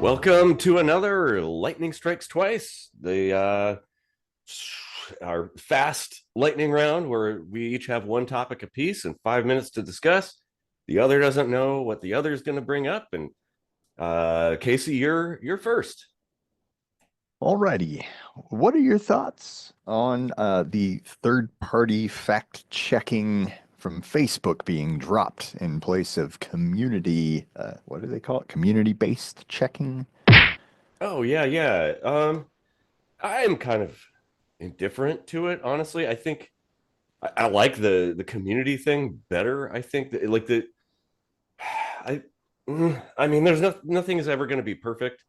Welcome to another Lightning Strikes Twice, the our fast lightning round where we each have one topic apiece and 5 minutes to discuss. The other doesn't know what the other is going to bring up, and Casey, you're first. Alrighty. What are your thoughts on the third-party fact-checking from Facebook being dropped in place of what do they call it? Community-based checking? Oh yeah, yeah. I am kind of indifferent to it, honestly. I think I like the community thing better. I think that like the I I mean, there's nothing is ever going to be perfect,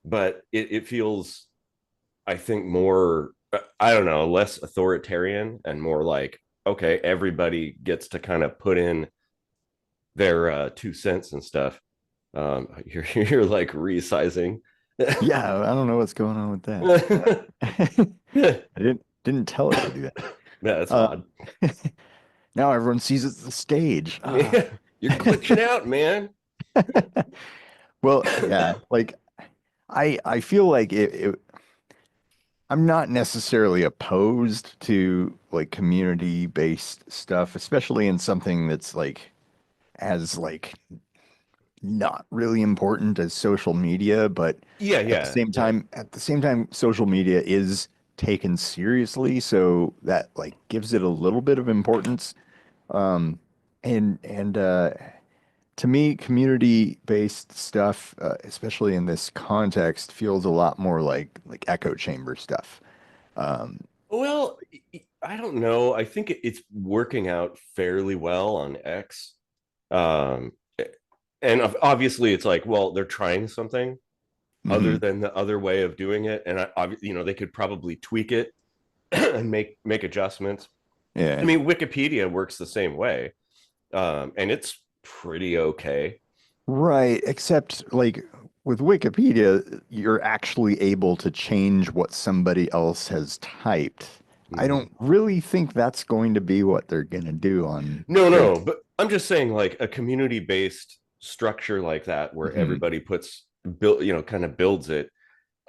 but it feels, I think, more, I don't know, less authoritarian and more like, okay, everybody gets to kind of put in their 2 cents and stuff. You're like resizing. Yeah, I don't know what's going on with that. Yeah, I didn't tell it to do that. that's Uh, odd. Now everyone sees it's the stage. Yeah, you're glitching out, man. Well, yeah, like I feel like I'm not necessarily opposed to like community-based stuff, especially in something that's like as like not really important as social media, but Yeah, at the yeah, same yeah. time, social media is taken seriously, so that like gives it a little bit of importance. Um, and to me, community-based stuff, especially in this context, feels a lot more like echo chamber stuff. Um, Well, I don't know. I think it's working out fairly well on X. Um, and obviously, it's like, well, they're trying something other mhm. than the other way of doing it, and they could probably tweak it and make adjustments. I Yeah. mean, Wikipedia works the same way, and it's pretty okay. Right, except like with Wikipedia, you're actually able to change what somebody else has typed. I Mhm. don't really think that's going to be what they're going to do on No, X. no, but I'm just saying, like a community based structure like that, where Mhm. everybody puts build, kind of builds it.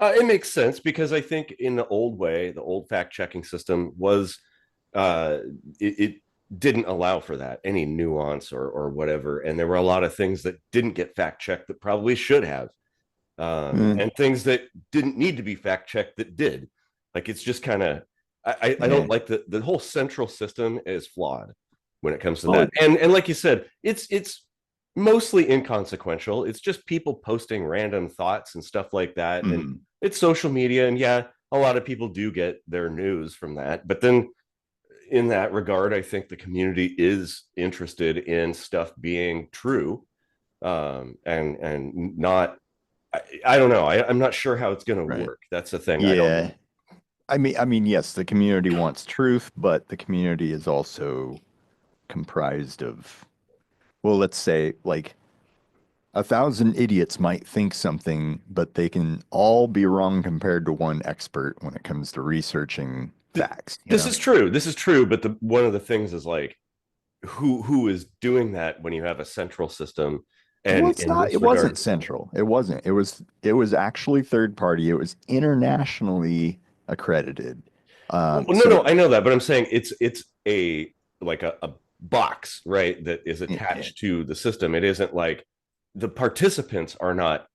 It makes sense because I think in the old way, the old fact checking system was, uh, it didn't allow for that, any nuance or whatever, and there were a lot of things that didn't get fact checked that probably should have, Eh, and things that didn't need to be fact checked that did. Like it's just kind of, I yeah. don't like the whole central system is flawed when it comes to Oh, that, and like you said, it's mostly inconsequential. It's just people posting random thoughts and stuff like that, and mhm. it's social media, and yeah, a lot of people do get their news from that, but then in that regard, I think the community is interested in stuff being true, and not. I don't know. I'm not sure how it's going to Right. work. That's the thing. I don't Yeah. know. Yes, the community wants truth, but the community is also comprised of, well, let's say like 1,000 idiots might think something, but they can all be wrong compared to one expert when it comes to researching facts, you This know? is true. This is true. But the one of the things is like, who is doing that when you have a central system? Well, And it's in not, this it wasn't regard, central. It wasn't. It was actually third party. It was internationally accredited. well, no, So no, I know that, but I'm saying it's a like a box, right, that is yeah. attached to the system. It isn't like the participants are not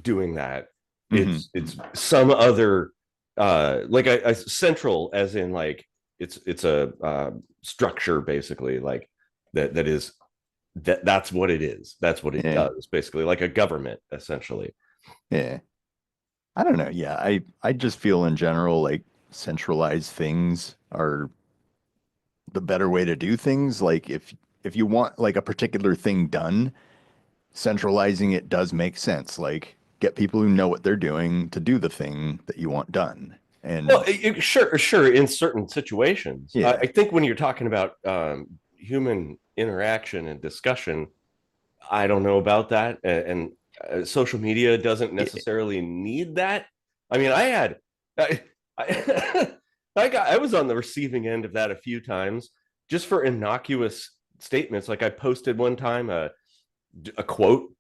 doing that. Hmm. It's some other, like a central, as in like it's a structure basically, like that is that's what it is. That's what it Yeah. does basically, like a government essentially. Yeah. I don't know. Yeah. I just feel in general like centralized things are the better way to do things. Like if you want like a particular thing done, centralizing it does make sense. Like get people who know what they're doing to do the thing that you want done. Well, And sure, in certain situations. I yeah, think when you're talking about human interaction and discussion, I don't know about that, and social media doesn't yeah, necessarily need that. I mean, I, I, I was on the receiving end of that a few times, just for innocuous statements. Like I posted one time a quote,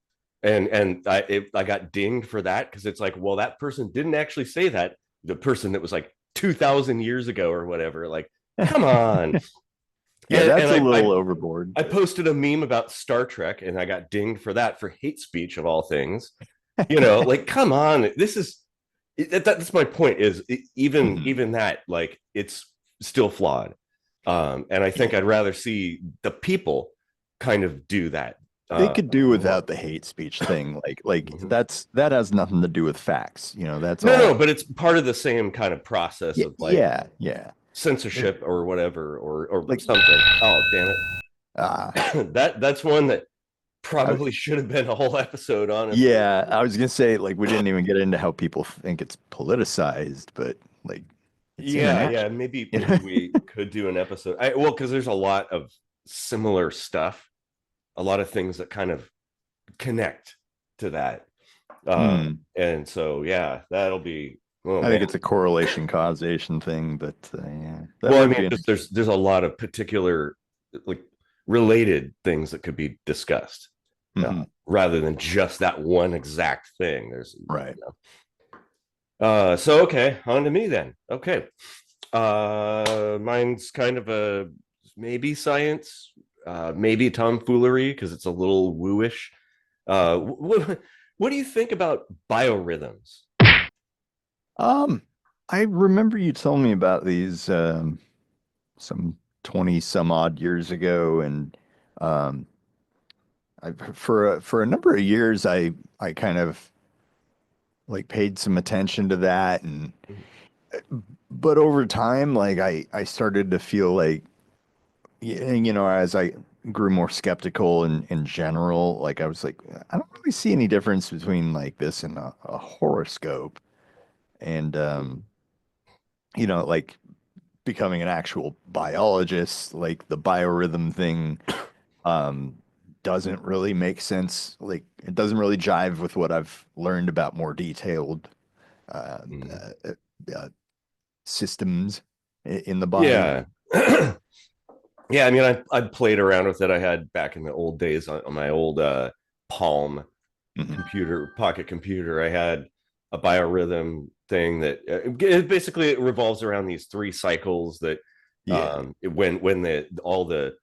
I got dinged for that because it's like, well, that person didn't actually say that. The person that was like 2,000 years ago or whatever, like, come on. Yeah, And that's a I little overboard, I but posted a meme about Star Trek and I got dinged for that for hate speech of all things. Like, come on, this is that's my point. Is even Mhm. even that, like, it's still flawed. And I think Yeah, I'd rather see the people kind of do that. they could do More. without the hate speech thing. Like Mhm. that has nothing to do with facts. That's No, no, all. but it's part of the same kind of process Yeah, of like yeah, yeah. It- censorship or whatever, or like, something. Oh, damn it. uh, That's one that I, probably should have been a whole episode, honestly. yeah, I was gonna say like we didn't even get into how people think it's politicized, but like it's Yeah, international. yeah, maybe You know? maybe we could do an episode. Well, because there's a lot of similar stuff, a lot of things that kind of connect to that. Hmm. And so yeah, that'll be, oh I man. think it's a correlation causation thing, but yeah, that Well, I would mean, be just interesting. there's a lot of particular, like, related things that could be discussed, Hmm. rather than just that one exact thing. There's Right. so okay, on to me then. Okay. Mine's kind of a maybe science, maybe tomfoolery because it's a little wooish. What do you think about biorhythms? Um, I remember you told me about these some 20 some odd years ago, and um for a number of years I kind of like paid some attention to that, and but over time like I started to feel like as I grew more skeptical in general, like I was like, I don't really see any difference between like this and a horoscope. And like becoming an actual biologist, like the biorhythm thing um doesn't really make sense. Like it doesn't really jive with what I've learned about more detailed uh, Mhm. uh, uh, systems in the body. Yeah. Yeah, I mean, I played around with it. I had back in the old days on my old Palm Mhm. computer, pocket computer. I had a biorhythm thing that basically it revolves around these three cycles that Yeah. when the all the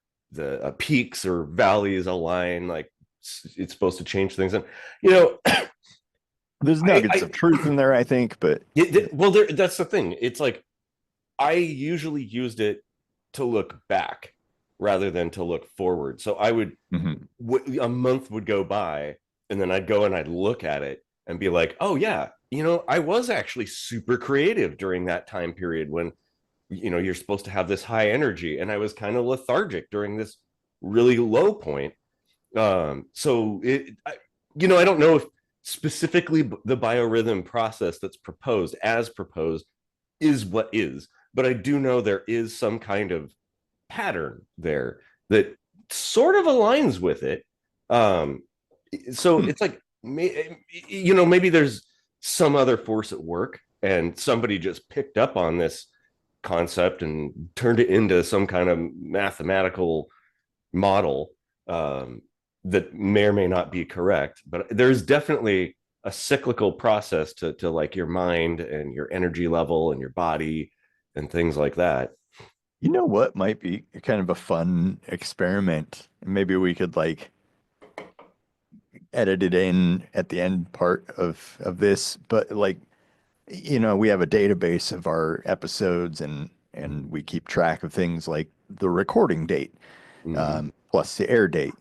peaks or valleys align, like it's supposed to change things. And you know, There's nuggets I of truth in there, I think, but well, that's the thing. It's like I usually used it to look back rather than to look forward. So I would mhm. a month would go by and then I'd go and I'd look at it and be like, oh yeah, I was actually super creative during that time period when you're supposed to have this high energy, and I was kind of lethargic during this really low point. So I don't know if specifically the biorhythm process that's proposed as proposed is what is, but I do know there is some kind of pattern there that sort of aligns with it. Um, so Hmm. it's like, maybe there's some other force at work, and somebody just picked up on this concept and turned it into some kind of mathematical model, um, that may or may not be correct. But there's definitely a cyclical process to like your mind and your energy level and your body and things like that. You know what might be kind of a fun experiment? Maybe we could like edit it in at the end part of this, but like we have a database of our episodes, and we keep track of things like the recording date, Mm-hmm. plus the air date,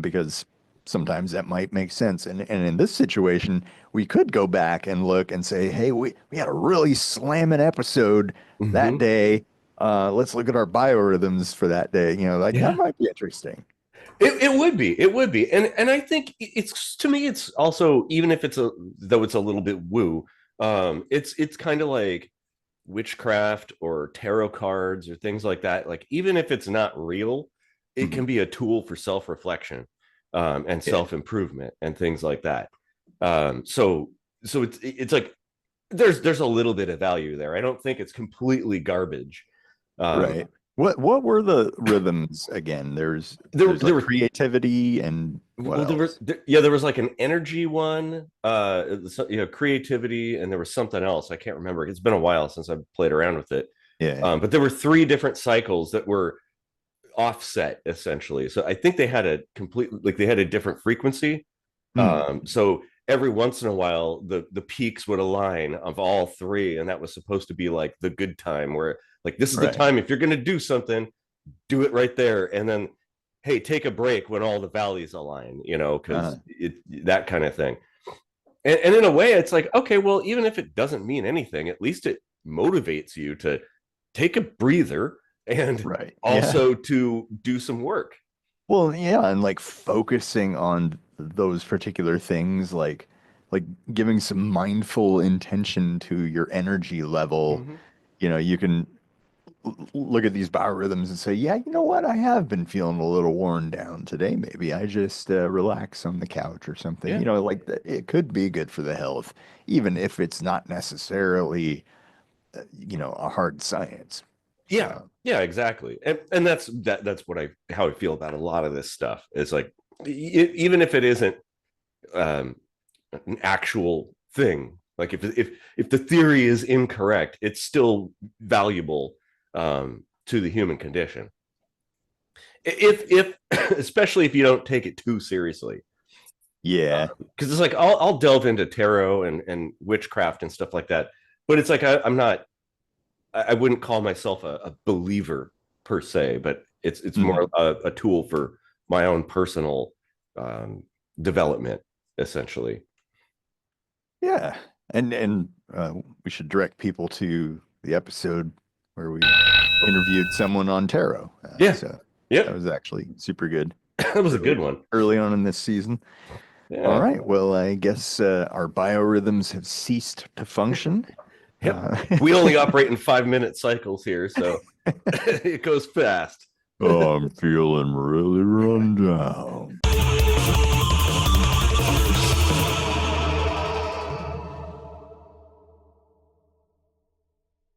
because sometimes that might make sense. And in this situation, we could go back and look and say, hey, we had a really slamming episode that Mm-hmm. day. Let's look at our biorhythms for that day. Like that Yeah. might be interesting. It would be, and I think it's, to me, it's also, even if it's a though it's a little bit woo, it's kind of like witchcraft or tarot cards or things like that. Like, even if it's not real, it Mhm. can be a tool for self-reflection, and Yeah. self-improvement and things like that. So it's like there's a little bit of value there. I don't think it's completely garbage. um Right. What were the rhythms again? There's There like were creativity and what well, else? there was like an energy one, creativity, and there was something else. I can't remember. It's been a while since I've played around with it. Yeah. But there were three different cycles that were offset essentially. So I think they had a complete, like they had a different frequency. Mm, So every once in a while, the peaks would align of all three, and that was supposed to be like the good time, where like this is the right. time if you're going to do something, do it right there, and then hey, take a break when all the valleys align, Uh, because it that kind of thing. And in a way, it's like okay, well, even if it doesn't mean anything, at least it motivates you to take a breather and right. Yeah. also to do some work. Well, yeah, and like focusing on those particular things, like giving some mindful intention to your energy level. Mm-hmm. You can look at these biorhythms and say, yeah, you know what? I have been feeling a little worn down today. Maybe I just relax on the couch or something. Yeah. Like it could be good for the health, even if it's not necessarily, a hard science. Yeah, Uh, yeah, exactly. And that's what I how I feel about a lot of this stuff. It's like even if it isn't um an actual thing, like if the theory is incorrect, it's still valuable to the human condition. If especially if you don't take it too seriously. yeah. Because it's like I'll delve into tarot and witchcraft and stuff like that, but it's like I'm not, I wouldn't call myself a believer per se, but it's more Mhm. a tool for my own personal um, development, essentially. Yeah. And we should direct people to the episode where we interviewed someone on tarot. Yeah. So that Yep. was actually super good That was a early good one. early on in this season. All Yeah. right. Well, I guess our biorhythms have ceased to function. Yep. Uh, We only operate in 5 minute cycles here, so it goes fast. oh, I'm feeling really run down.